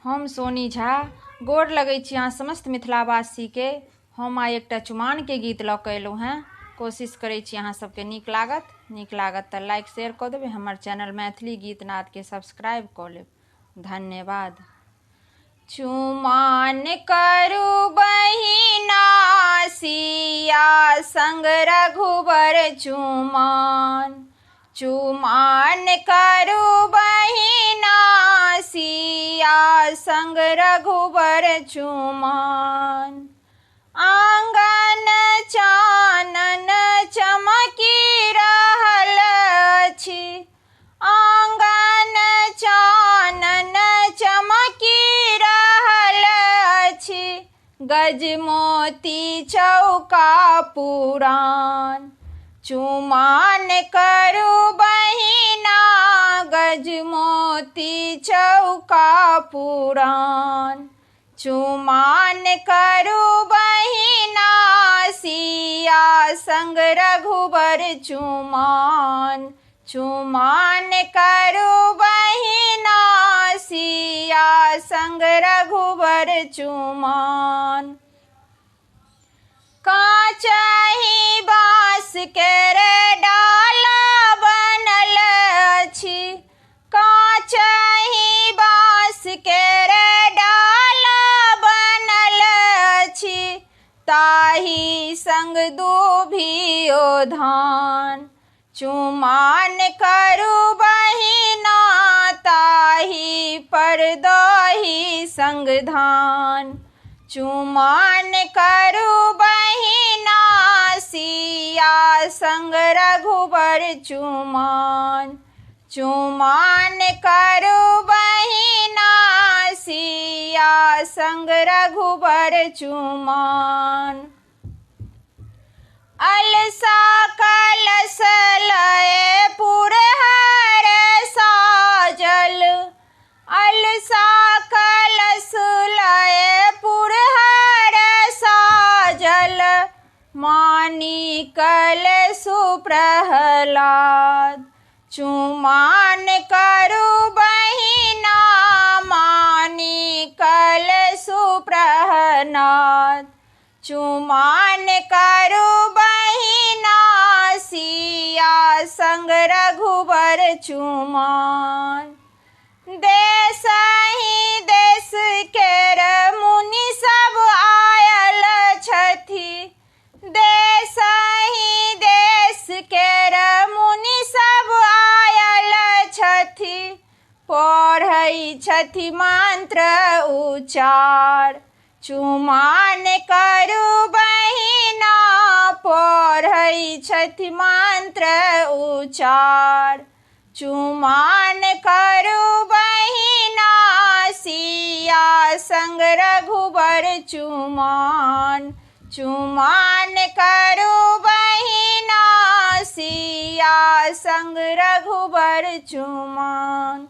हम सोनी झा गोर लगै छी अहाँ समस्त मिथिलावासी के। हम आइ एकटा चुमाओन के गीत लऽ कऽ एलहुँ हेँ। कोशिश करै छी अहाँ सबके नीक लागत तऽ लाइक शेयर कऽ देबै। हमर चैनल मैथिली गीत नाद के सब्सक्राइब कऽ लेब। धन्यवाद। चुमाओन करू बहिना सिया संग रघुबर चुमाओन। चुमाओन करू बहिना सिया संग रघुबर चुमाओन। आंगन चानन चमकी रहल अछि। आंगन चानन चमकी रहल अछि। गजमोती चौका पुरान। चुमाओन करू बहिना गजमोती चौका पुरान। चुमाओन करू बहिना सिया संग रघुबर चुमाओन। चुमाओन करू बहिना सिया संग रघुबर चुमाओन। काचहि बाँस केर डाला बनल अछि। काचहि बाँस केर डाला बनल अछि। ताहि संग दुभियो धान। चुमाओन करू बहिना ताहि पर दही संग धान। चुमाओन करू बहिना सिया संग रघुबर चुमाओन। चुमाओन करू बहिना सिया संग रघुबर चुमाओन। अलसा कलश लए पुरहर साजल। अलसा कलश लए पुरहर साजल। मानिकल सुप्रहलाद। चुमाओन करू बहिना मानिकल सुप्रहलाद। चुमाओन करू बहिना सिया संग रघुबर चुमाओन। देशहि देश केर मुनि सब आयल छथि। देशहि देश केर मुनि सब आयल छथि। पढ़ै छथि मंत्र उच्चार। चुमाओन करू बहिना पढ़ै छथि मंत्र उच्चार। चुमाओन करू बहिना सिया संग रघुबर चुमाओन। चुमाओन करू बहिना सिया संग रघुबर चुमाओन।